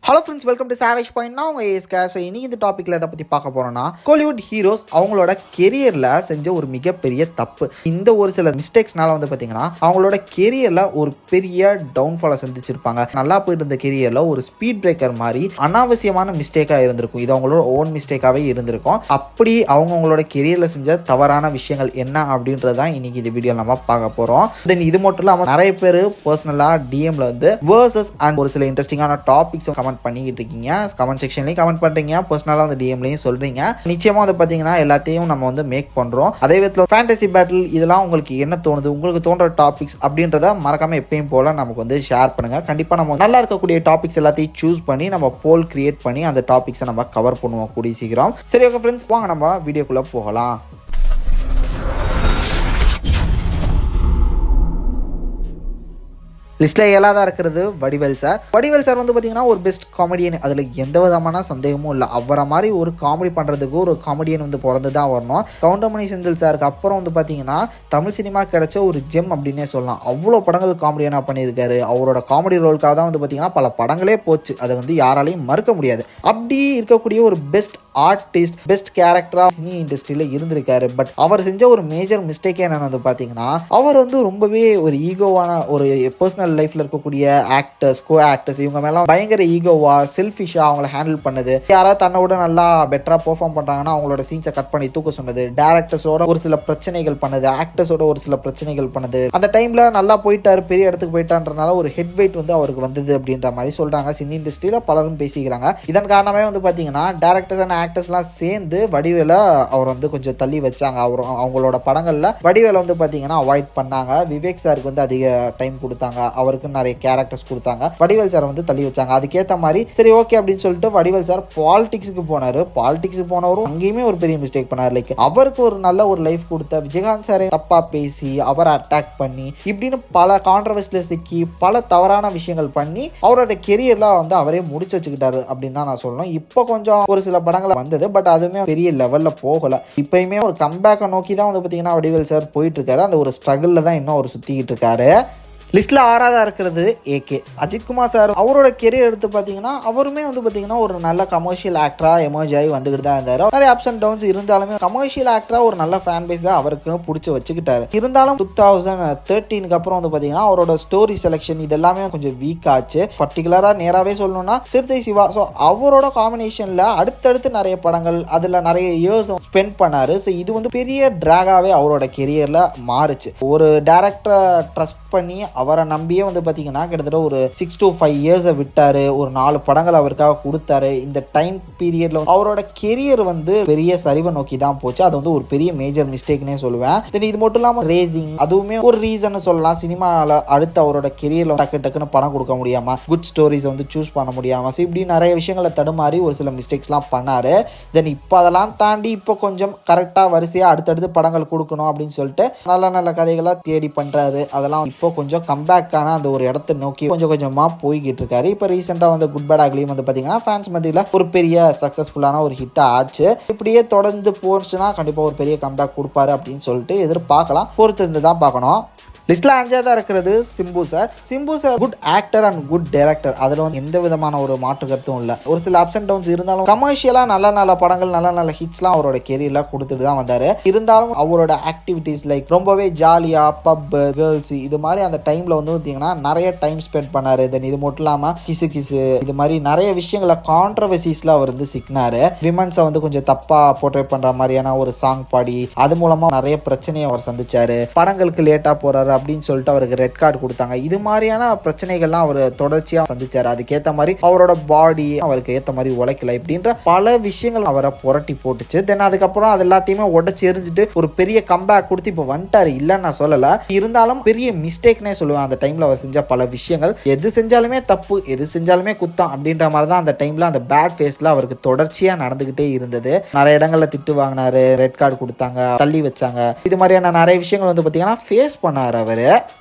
Hello friends, welcome to savage point. நான் உங்கள் ஏஸ்கா. So இன்னைக்கு இந்த டாப்பிக்கில் எதை பற்றி பார்க்க போகிறோன்னா, கோலிவுட் ஹீரோஸ் அவங்களோட கெரியரில் செஞ்ச ஒரு மிகப்பெரிய தப்பு. இந்த ஒரு சில மிஸ்டேக்ஸ்னால வந்து பார்த்தீங்கன்னா அவங்களோட கெரியரில் ஒரு பெரிய டவுன்ஃபாலை சந்திச்சிருப்பாங்க. நல்லா போயிட்டு இருந்த கெரியரில் ஒரு ஸ்பீட் பிரேக்கர் மாதிரி அனாவசியமான மிஸ்டேக்காக இருந்திருக்கும். இது அவங்களோட ஓன் மிஸ்டேக்காகவே இருந்திருக்கும். அப்படி அவங்களோட கெரியரில் செஞ்ச தவறான விஷயங்கள் என்ன அப்படின்றது தான் இன்னைக்கு இந்த வீடியோ நம்ம பார்க்க போகிறோம். தென் இது மட்டும் இல்லாமல் நிறைய பேர் பர்சனலாக டிஎம்ல வந்து வேர்சஸ் அண்ட் ஒரு சில இன்ட்ரெஸ்டிங்கான டாபிக்ஸ் கமெண்ட் பண்ணிக்கிட்டு இருக்கீங்க. கமெண்ட் செக்ஷன்லையும் கமெண்ட் பண்றீங்க, பர்சனலாக வந்து டிஎம்லையும் சொல்றீங்க. நிச்சயமா வந்து பார்த்தீங்கன்னா எல்லாத்தையும் நம்ம வந்து மேக் பண்றோம். அதே விதத்தில் ஃபேண்டசி பேட்டில் இதெல்லாம் உங்களுக்கு என்ன தோணுது, உங்களுக்கு தோன்ற டாபிக்ஸ் அப்படின்றத மறக்காம எப்பயும் போல நமக்கு வந்து ஷேர் பண்ணுங்க. கண்டிப்பாக நம்ம நல்லா இருக்கக்கூடிய டாபிக்ஸ் எல்லாத்தையும் சூஸ் பண்ணி நம்ம போல் கிரியேட் பண்ணி அந்த டாபிக்ஸை நம்ம கவர் பண்ணுவோம் கூடிய சீக்கிரம். சரி, ஓகே ஃப்ரெண்ட்ஸ், வாங்க நம்ம வீடியோக்குள்ள போகலாம். லிஸ்ட்டில் ஏழாவதாக இருக்கிறது வடிவேல் சார். வடிவேல் சார் வந்து பார்த்தீங்கன்னா ஒரு பெஸ்ட் காமெடியன், அதில் எந்த விதமான சந்தேகமும் இல்லை. அவரை மாதிரி ஒரு காமெடி பண்ணுறதுக்கு ஒரு காமெடியன் வந்து பிறந்து தான் வரணும். கவுண்டமணி செந்தில் சாருக்கு அப்புறம் வந்து பார்த்தீங்கன்னா தமிழ் சினிமா கிடைச்ச ஒரு ஜெம் அப்படின்னே சொல்லலாம். அவ்வளோ படங்கள் காமெடியனாக பண்ணியிருக்காரு. அவரோட காமெடி ரோலுக்காக தான் வந்து பார்த்தீங்கன்னா பல படங்களே போச்சு. அதை வந்து யாராலையும் மறுக்க முடியாது. அப்படி இருக்கக்கூடிய ஒரு பெஸ்ட் ஆர்டிஸ்ட், பெஸ்ட் கேரக்டராக சினி இண்டஸ்ட்ரியில் இருந்திருக்காரு. பட் அவர் செஞ்ச ஒரு மேஜர் மிஸ்டேக்கே என்னென்னு வந்து பார்த்தீங்கன்னா, அவர் வந்து ரொம்பவே ஒரு ஈகோவான ஒரு பர்சனல் லைஃப்ல இருக்கக்கூடிய ஆக்டர்ஸ், கோ ஆக்டர்ஸ் இவங்க மேல பயங்கர ஈகோவா, செல்ஃபிஷா அவங்கள ஹேண்டில் பண்ணது. யாராவது தன்னோட நல்லா பெட்டரா பெர்ஃபார்ம் பண்றாங்கன்னா அவங்களோட சீன்ஸை கட் பண்ணி தூக்க சொன்னது, டைரக்டர்ஸோட ஒரு சில பிரச்சனைகள் பண்ணது, ஆக்டர்ஸோட ஒரு சில பிரச்சனைகள் பண்ணது. அந்த டைம்ல நல்லா போயிட்டாரு, பெரிய இடத்துக்கு போயிட்டான்றனால ஒரு ஹெட் வெயிட் வந்து அவருக்கு வந்தது அப்படின்ற மாதிரி சொல்றாங்க. சினி இண்டஸ்ட்ரியில பலரும் பேசிக்கிறாங்க. இதன் காரணமே வந்து பாத்தீங்கன்னா டைரக்டர்ஸ் அண்ட் ஆக்டர்ஸ்லாம் சேர்ந்து வடிவேல அவர் வந்து கொஞ்சம் தள்ளி வச்சாங்க. அவங்களோட படங்கள்ல வடிவேல வந்து பாத்தீங்கன்னா அவாய்ட் பண்ணாங்க. விவேக் சாருக்கு வந்து அதிக டைம் கொடுத்தாங்க, அவருக்கு நிறைய கேரக்டர்ஸ் கொடுத்தாங்க. வடிவேல் சார் வந்து தள்ளி வச்சாங்க. அதுக்கேற்ற மாதிரி சரி ஓகே அப்படின்னு சொல்லிட்டு வடிவேல் சார் பாலிடிக்ஸுக்கு போனாரு. பாலிடிக்ஸுக்கு போனவரும் அங்கேயுமே ஒரு பெரிய மிஸ்டேக் பண்ணார். லைக் அவருக்கு ஒரு நல்ல ஒரு லைஃப் கொடுத்த விஜயகாந்த் சாரை தப்பா பேசி அவரை அட்டாக் பண்ணி இப்படின்னு பல கான்ட்ரவர்சியில சிக்கி பல தவறான விஷயங்கள் பண்ணி அவரோட கெரியர்ல வந்து அவரே முடிச்சு வச்சுக்கிட்டாரு அப்படின்னு தான் நான் சொல்லணும். இப்போ கொஞ்சம் ஒரு சில படங்கள் வந்தது, பட் அதுவுமே பெரிய லெவல்ல போகல. இப்பயுமே ஒரு கம்பேக்கை நோக்கி தான் வந்து பாத்தீங்கன்னா வடிவேல் சார் போயிட்டு இருக்காரு. அந்த ஒரு ஸ்ட்ரகிள்ல தான் இன்னும் அவர் சுத்திக்கிட்டு இருக்காரு. லிஸ்ட்டில் ஆறாவதாக இருக்கிறது ஏகே அஜித் குமார் சார். அவரோட கெரியர் எடுத்து பார்த்தீங்கன்னா அவருமே வந்து பார்த்தீங்கன்னா ஒரு நல்ல கமர்ஷியல் ஆக்டராக எமர்ஜ் ஆகி வந்துக்கிட்டு தான் இருந்தார். நிறைய அப்ஸ் அண்ட் டவுன்ஸ் இருந்தாலுமே கமர்ஷியல் ஆக்டராக ஒரு நல்ல ஃபேன் பேஸ் தான் அவருக்கு பிடிச்சி வச்சுக்கிட்டாரு. இருந்தாலும் 2013 அப்புறம் வந்து பார்த்தீங்கன்னா அவரோட ஸ்டோரி செலெக்ஷன் இதெல்லாமே கொஞ்சம் வீக் ஆச்சு. பர்டிகுலராக நேராகவே சொல்லணும்னா சிறுத்தை சிவா. ஸோ அவரோட காம்பினேஷனில் அடுத்தடுத்து நிறைய படங்கள் அதில் நிறைய இயர்ஸ் ஸ்பெண்ட் பண்ணார். ஸோ இது வந்து பெரிய ட்ராகாவே அவரோட கெரியரில் மாறுச்சு. ஒரு டேரக்டரை ட்ரஸ்ட் பண்ணி அவரை நம்பியே வந்து பார்த்தீங்கன்னா கிட்டத்தட்ட ஒரு 6 to 5 இயர்ஸை விட்டாரு. ஒரு 4 படங்கள் அவருக்காக கொடுத்தாரு. இந்த டைம் பீரியட்ல அவரோட கெரியர் வந்து பெரிய சரிவை நோக்கி தான் போச்சு. அது வந்து ஒரு பெரிய மேஜர் மிஸ்டேக்னே சொல்லுவேன். தென் இது மட்டும் இல்லாமல் ரேசிங் அதுவுமே ஒரு ரீசன் சொல்லலாம். சினிமாவில் அடுத்து அவரோட கெரியர்ல டக்குன்னு படம் கொடுக்க முடியாம, குட் ஸ்டோரிஸ் வந்து சூஸ் பண்ண முடியாம, இப்படி நிறைய விஷயங்களை தடுமாறி ஒரு சில மிஸ்டேக்ஸ்லாம் பண்ணாரு. தென் இப்போ அதெல்லாம் தாண்டி இப்போ கொஞ்சம் கரெக்டாக வரிசையாக அடுத்தடுத்து படங்கள் கொடுக்கணும் அப்படின்னு சொல்லிட்டு நல்ல நல்ல கதைகளாக தேடி பண்றாரு. அதெல்லாம் இப்போ கொஞ்சம் கம்பேக்கான அந்த ஒரு இடத்தை நோக்கி கொஞ்சம் கொஞ்சமா போய்கிட்டு இருக்காரு. இப்போ ரீசெண்டா வந்து குட் பேட் அக்லியும் வந்து பாத்தீங்கன்னா ஃபேன்ஸ் மத்தியில ஒரு பெரிய சக்சஸ்ஃபுல்லான ஒரு ஹிட் ஆச்சு. இப்படியே தொடர்ந்து போச்சுன்னா கண்டிப்பா ஒரு பெரிய கம்பேக் கொடுப்பாரு அப்படின்னு சொல்லிட்டு எதிர்பார்க்கலாம். பொறுத்து இருந்து தான் பார்க்கணும். லிஸ்ட்ல 5ஆவதா இருக்கிறது Simbu sir. Simbu sir good actor and good director. அதில் வந்து எந்த விதமான ஒரு மாற்று கருத்தும் இல்லை. ஒரு சில அப்ஸ் அண்ட் டவுன்ஸ் இருந்தாலும் கமர்ஷியலாக நல்ல நல்ல படங்கள் நல்ல நல்ல ஹிட்ஸ்லாம் அவரோட கெரியர்ல கொடுத்துட்டு தான் வந்தாரு. இருந்தாலும் அவரோட ஆக்டிவிட்டீஸ் லைக் ரொம்பவே ஜாலியா பப் கேர்ள்ஸ் இது மாதிரி அந்த டைம்ல வந்து பார்த்தீங்கன்னா நிறைய டைம் ஸ்பெண்ட் பண்ணாரு. தென் இது மட்டும் இல்லாமல் கிசு இது மாதிரி நிறைய விஷயங்களை கான்ட்ரவர்சிஸ்ல அவர் வந்து சிக்கினாரு. விமன்ஸை வந்து கொஞ்சம் தப்பா போர்ட்ரேட் பண்ற மாதிரியான ஒரு சாங் பாடி அது மூலமா நிறைய பிரச்சனையை அவர் சந்திச்சாரு. படங்களுக்கு லேட்டா போறாரு அப்படின்னு சொல்லிட்டு அவருக்கு ரெட் கார்டு கொடுத்தாங்க. இது மாதிரியான பிரச்சனைகள்லாம் அவர் தொடர்ச்சியா சந்திச்சாரு. அதுக்கேற்ற மாதிரி அவரோட பாடி அவருக்கு ஏற்ற மாதிரி உழைக்கல இப்படின்ற பல விஷயங்கள் அவரை புரட்டி போட்டுச்சு. தென் அதுக்கப்புறம் அது எல்லாத்தையுமே உடச்சு எரிஞ்சிட்டு ஒரு பெரிய கம்பேக் கொடுத்து இப்போ வந்துட்டாரு. இல்லைன்னு நான் சொல்லல, இருந்தாலும் பெரிய மிஸ்டேக்னே சொல்லுவேன். அந்த டைம்ல அவர் செஞ்ச பல விஷயங்கள் எது செஞ்சாலுமே தப்பு, எது செஞ்சாலுமே குத்தம் அப்படின்ற மாதிரி தான் அந்த டைம்ல அந்த பேட் ஃபேஸ்ல அவருக்கு தொடர்ச்சியா நடந்துகிட்டே இருந்தது. நிறைய இடங்கள்ல திட்டு வாங்கினாரு, ரெட் கார்டு கொடுத்தாங்க, தள்ளி வச்சாங்க. இது மாதிரியான நிறைய விஷயங்கள் வந்து பாத்தீங்கன்னா ஃபேஸ் பண்ணாரு அவரு.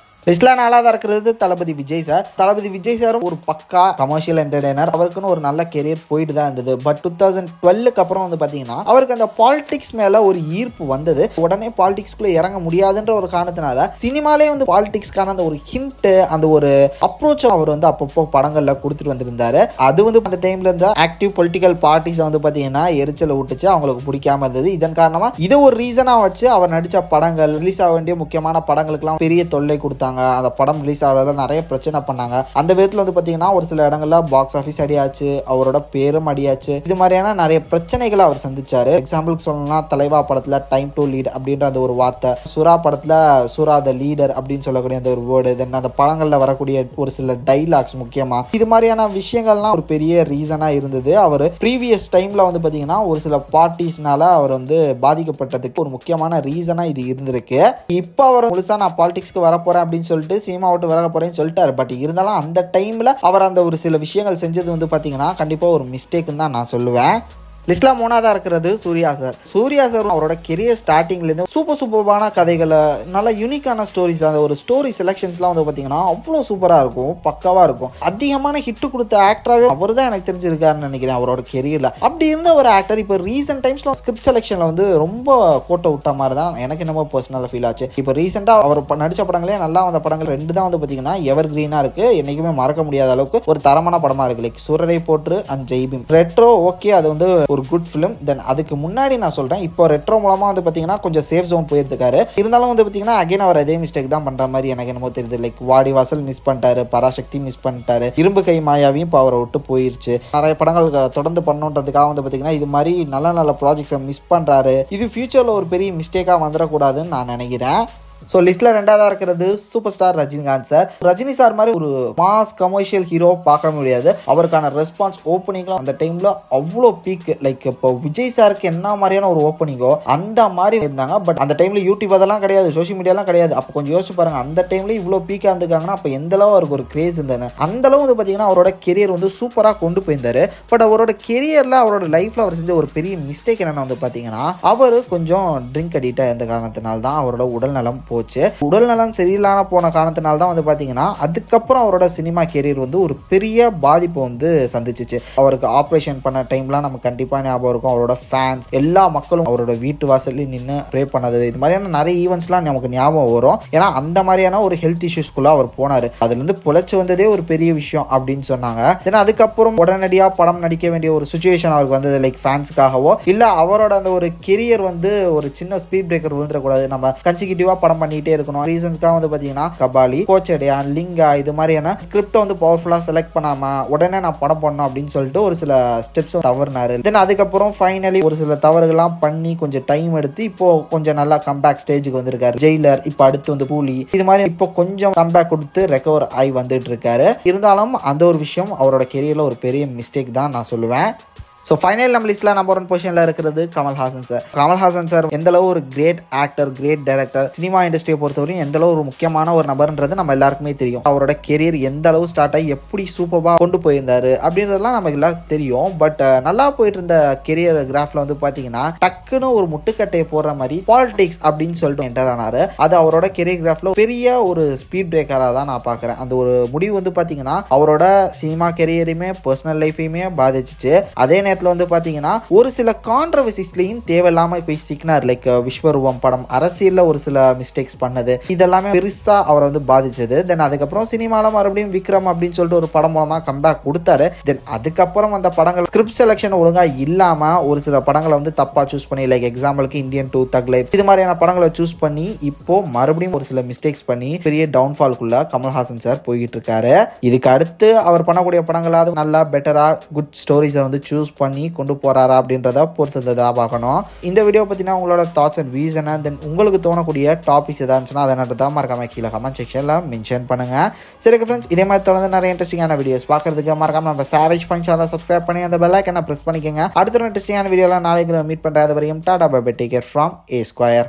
லிஸ்ட்ல 4ஆவதா இருக்கிறது தளபதி விஜய் சார். தளபதி விஜய் சாரும் ஒரு பக்கா கமர்ஷியல் என்டர்டைனர். அவருக்குன்னு ஒரு நல்ல கெரியர் போயிட்டு தான் இருந்தது. பட் 2012க்கு அப்புறம் வந்து பாத்தீங்கன்னா அவருக்கு அந்த பாலிடிக்ஸ் மேல ஒரு ஈர்ப்பு வந்தது. உடனே பாலிடிக்ஸ்குள்ள இறங்க முடியாதுன்ற ஒரு காரணத்தினால சினிமாலே வந்து பாலிடிக்ஸ்க்கான அந்த ஒரு ஹிண்ட், அந்த ஒரு அப்ரோச் அவர் வந்து அப்பப்போ படங்கள்ல கொடுத்துட்டு வந்திருந்தாரு. அது வந்து அந்த டைம்ல இருந்த ஆக்டிவ் பொலிட்டிக்கல் பார்ட்டிஸ் வந்து பாத்தீங்கன்னா எரிச்சலை விட்டுச்சு, அவங்களுக்கு பிடிக்காம இருந்தது. இதன் காரணமா இதை ஒரு ரீசனா வச்சு அவர் நடிச்ச படங்கள், ரிலீஸ் ஆக வேண்டிய முக்கியமான படங்களுக்கெல்லாம் பெரிய தொல்லை கொடுத்தாங்க. அந்த படம் ரிலீஸ் ஆகிறதுல நிறைய பிரச்சனை பண்ணாங்க. அந்த விதத்தில் வந்து பார்த்தீங்கன்னா ஒரு சில இடங்கள்ல பாக்ஸ் ஆஃபீஸ் அடியாச்சு, அவரோட பேரும் அடியாச்சு. இது மாதிரியான நிறைய பிரச்சனைகளை அவர் சந்திச்சாரு. எக்ஸாம்பிளுக்கு சொல்லணும்னா தலைவா படத்துல டைம் டு லீட் அப்படின்ற அந்த ஒரு வார்த்தை, சுறா படத்துல சுறா த லீடர் அப்படின்னு சொல்லக்கூடிய அந்த ஒரு வேர்டு, தென் அந்த படங்கள்ல வரக்கூடிய ஒரு சில டைலாக்ஸ் முக்கியமா இது மாதிரியான விஷயங்கள்லாம் ஒரு பெரிய ரீசனா இருந்தது. அவர் ப்ரீவியஸ் டைம்ல வந்து பார்த்தீங்கன்னா ஒரு சில பார்ட்டிஸ்னால அவர் வந்து பாதிக்கப்பட்டதுக்கு ஒரு முக்கியமான ரீசனா இது இருந்திருக்கு. இப்போ அவர் முழுசா நான் பாலிடிக்ஸ்க்கு வரப்போறேன் அப்படின்னு சொல்லிட்டு சினிமா விட்டு விலக போறேன்னு சொல்லிட்டாரு. பட் இருந்தாலும் அந்த டைம்ல அவர் அந்த ஒரு சில விஷயங்கள் செஞ்சது வந்து பாத்தீங்கன்னா கண்டிப்பா ஒரு மிஸ்டேக்குன்னு தான் நான் சொல்லுவேன். லிஸ்ட்ல 3ஆவதா இருக்கிறது சூர்யா சார். சூர்யா சார் அவரோட கெரியர் ஸ்டார்டிங்லேருந்து சூப்பரான கதைகளை, நல்ல யூனிக்கான ஸ்டோரிஸ், அந்த ஒரு ஸ்டோரி செலெக்ஷன்ஸ்லாம் வந்து பார்த்தீங்கன்னா அவ்வளோ சூப்பராக இருக்கும், பக்காவாக இருக்கும். அதிகமான ஹிட்டு கொடுத்த ஆக்டராகவே அவர் தான் எனக்கு தெரிஞ்சிருக்காருன்னு நினைக்கிறேன் அவரோட கெரியரில். அப்படி இருந்த ஒரு ஆக்டர் இப்போ ரீசெண்ட் டைம்ஸ்ல ஸ்கிரிப்ட் செலெக்ஷனில் வந்து ரொம்ப கோட்டை விட்ட மாதிரி தான் எனக்கு என்னமோ பர்சனலாக ஃபீல் ஆச்சு. இப்போ ரீசெண்டாக அவர் நடித்த படங்களே நல்லா வந்த படங்கள் 2 தான் வந்து பார்த்தீங்கன்னா எவர் கிரீனாக இருக்குது, என்றைக்குமே மறக்க முடியாத அளவுக்கு ஒரு தரமான படமாக இருக்குது. லைக் சூரரை போற்று அண்ட் ஜெய்பீம். ரெட்ரோ ஓகே, அது வந்து ஒரு குட் ஃபிலிம். தென் அதுக்கு முன்னாடி நான் சொல்றேன், இப்போ ரெட்ரோ மூலமா வந்து பாத்தீங்கன்னா கொஞ்சம் சேஃப் ஜோன் போயிருக்காரு. இருந்தாலும் வந்து பாத்தீங்கன்னா அகைன் அவர் அதே மிஸ்டேக் தான் பண்ற மாதிரி எனக்கு என்னமோ தெரியுது. லைக் வாடிவாசல் மிஸ் பண்ணிட்டாரு, பராசக்தி மிஸ் பண்ணிட்டாரு, இரும்பு கை மாயாவையும் இப்போ அவரை விட்டு போயிருச்சு. நிறைய படங்கள் தொடர்ந்து பண்ணணுன்றதுக்காக வந்து பாத்தீங்கன்னா இது மாதிரி நல்ல நல்ல ப்ராஜெக்ட்ஸை மிஸ் பண்றாரு. இது ஃபியூச்சர்ல ஒரு பெரிய மிஸ்டேக்கா வந்துடக்கூடாதுன்னு நான் நினைக்கிறேன். ஸோ லிஸ்ட்டில் 2ஆவதா இருக்கிறது super star Rajinikanth sir. Rajini sir மாதிரி ஒரு மாஸ் கமர்ஷியல் ஹீரோ பார்க்க முடியாது. அவருக்கான ரெஸ்பான்ஸ் ஓப்பனிங்லாம் அந்த டைமில் அவ்வளோ பீக். லைக் இப்போ விஜய் சாருக்கு என்ன மாதிரியான ஒரு ஓப்பனிங்கோ அந்த மாதிரி இருந்தாங்க. பட் அந்த டைமில் யூடியூப் அதெல்லாம் கிடையாது, சோஷியல் மீடியாலாம் கிடையாது. அப்போ கொஞ்சம் யோசிச்சு பாருங்க, அந்த டைமில் இவ்வளோ பீக்காக இருந்திருக்காங்கன்னா அப்போ எந்தளவு அவருக்கு ஒரு கிரேஸ் இருந்தது. அந்தளவு வந்து பார்த்தீங்கன்னா அவரோட கெரியர் வந்து சூப்பராக கொண்டு போயிருந்தாரு. பட் அவரோட கெரியரில் அவரோட லைஃப்பில் அவர் செஞ்ச ஒரு பெரிய மிஸ்டேக் என்னென்னு வந்து பார்த்தீங்கன்னா அவர் கொஞ்சம் ட்ரிங்க் அடிக்டாக இருந்த காரணத்தினால தான் அவரோட உடல்நலம் போச்சு. உடல் நலம் சரியில்லாம போன காரணத்தினால தான் வந்து பாத்தீங்கன்னா அதுக்கப்புறம் அவரோட சினிமா கெரியர் வந்து ஒரு பெரிய பாதிப்பு வந்து சந்திச்சிச்சு. அவருக்கு ஆப்ரேஷன் பண்ண டைம்லாம் நமக்கு கண்டிப்பா ஞாபகம் இருக்கும். அவரோட ஃபேன்ஸ் எல்லா மக்களும் அவரோட வீட்டு வாசல்ல நின்று ப்ரே பண்ணது, இது மாதிரியான நிறைய ஈவெண்ட்ஸ்லாம் நமக்கு ஞாபகம் வரும். ஏன்னா அந்த மாதிரியான ஒரு ஹெல்த் இஷ்யூஸ்குள்ள அவர் போனாரு. அதுல இருந்து பொழைச்சு வந்ததே ஒரு பெரிய விஷயம் அப்படின்னு சொன்னாங்க. ஏன்னா அதுக்கப்புறம் உடனடியா படம் நடிக்க வேண்டிய ஒரு சுச்சுவேஷன் அவருக்கு வந்தது. லைக் ஃபேன்ஸ்க்காகவோ இல்ல அவரோட அந்த ஒரு கெரியர் வந்து ஒரு சின்ன ஸ்பீட் பிரேக்கர் விழுந்துடக்கூடாது, நம்ம கன்சிக்யூட்டிவா படம் பண்ணிட்டே இருக்கணும் ரீசன்ஸ்க்காக வந்து பாத்தீங்கன்னா கபாலி, கோச்சடியா, லிங்கா இது மாதிரியான ஸ்கிரிப்ட் வந்து பவர்ஃபுல்லா செலக்ட் பண்ணாம உடனே நான் படம் பண்ணணும் அப்படின்னு சொல்லிட்டு ஒரு சில ஸ்டெப்ஸ் தவறுனாரு. தென் அதுக்கப்புறம் ஃபைனலி ஒரு சில தவறுகள்லாம் பண்ணி கொஞ்சம் டைம் எடுத்து இப்போ கொஞ்சம் நல்லா கம்பேக் ஸ்டேஜுக்கு வந்திருக்காரு. ஜெயிலர், இப்போ அடுத்து வந்து கூலி, இது மாதிரி இப்போ கொஞ்சம் கம்பேக் கொடுத்து ரெக்கவர் ஆகி வந்துட்டு இருக்காரு. இருந்தாலும் அந்த ஒரு விஷயம் அவரோட கெரியர்ல ஒரு பெரிய மிஸ்டேக் தான் நான் சொல்லுவேன். ஸோ ஃபைனல் நம்ம லிஸ்ட்டில் நம்பர் 1 பொசிஷனில் இருக்கிறது கமல்ஹாசன் சார். கமல்ஹாசன் சார் எந்தளவு ஒரு great actor, great director, cinema இண்டஸ்ட்ரியை பொறுத்தவரையும் எந்தளவு ஒரு முக்கியமான ஒரு நபர்ன்றது நம்ம எல்லாருக்குமே தெரியும். அவரோட கெரியர் எந்த அளவு ஸ்டார்ட் ஆகி எப்படி சூப்பராக கொண்டு போயிருந்தாரு அப்படின்றதெல்லாம் நமக்கு எல்லாருக்கும் தெரியும். பட் நல்லா போயிட்டு இருந்த கெரியர் கிராஃப்ல வந்து பார்த்தீங்கன்னா டக்குன்னு ஒரு முட்டுக்கட்டையை போடுற மாதிரி பாலிடிக்ஸ் அப்படின்னு சொல்லிட்டு என்டர் ஆனாரு. அது அவரோட கெரியர் கிராஃப்ல பெரிய ஒரு ஸ்பீட் பிரேக்கராக தான் நான் பார்க்குறேன். அந்த ஒரு முடிவு வந்து பார்த்தீங்கன்னா அவரோட சினிமா கெரியரையுமே பர்சனல் லைஃபையுமே பாதிச்சிச்சு. அதே வந்து பாத்தீங்கன்னா ஒரு சில கான்ட்ரோவர்சிஸ்லயும் தேவையில்லாம போய் சிக்கினார். லைக் விஸ்வரூபம் படம் அரசியல்ல ஒரு சில மிஸ்டேக்ஸ் பண்ணது, இதெல்லாமே பெருசா அவரை வந்து பாதிச்சது. தென் அதுக்கப்புறம் சினிமால மறுபடியும் விக்ரம் அப்படின்னு சொல்லிட்டு ஒரு படம் மூலமா கம்பேக் கொடுத்தாரு. தென் அதுக்கப்புறம் அந்த படங்கள் ஸ்கிரிப்ட் செலக்ஷன் ஒழுங்கா இல்லாம ஒரு சில படங்களை வந்து தப்பா சூஸ் பண்ணி, லைக் எக்ஸாம்பிளுக்கு இந்தியன் 2, தக் லைஃப் இது மாதிரியான படங்களை சூஸ் பண்ணி இப்போ மறுபடியும் ஒரு சில மிஸ்டேக்ஸ் பண்ணி பெரிய டவுன்ஃபால்குள்ள கமல்ஹாசன் சார் போய்கிட்டு இருக்காரு. இதுக்கு அடுத்து அவர் பண்ணக்கூடிய படங்களாவது நல்லா பெட்டரா குட் ஸ்டோரிஸை வந்து சூஸ் பண்ணி கொண்டு போறாரா அப்படின்றத பொறுத்ததா பார்க்கணும். இந்த வீடியோ பத்தினா உங்களோட தாட்ஸ் அண்ட் வியூஸ் என்ன, தென் உங்களுக்கு தோணக்கூடிய டாபிக்ஸ் எதாவது இருந்துச்சுன்னா அதை நட்டு தான் மறக்காம கீழே கமெண்ட் செக்ஷன்ல மென்ஷன் பண்ணுங்க. சரி ஃப்ரெண்ட்ஸ், இதே மாதிரி தொடர்ந்து நிறைய இன்ட்ரெஸ்டிங்கான வீடியோஸ் பார்க்கறதுக்கு மறக்காம நம்ம சாவேஜ் பாயிண்ட் சேனலை சப்ஸ்கிரைப் பண்ணி அந்த பெல் ஐகானை பிரஸ் பண்ணிக்கங்க. அடுத்த இன்ட்ரெஸ்டிங்கான வீடியோலாம் நாளைக்கு மீட் பண்றது வரையும் tata bye bye, take care from A Square.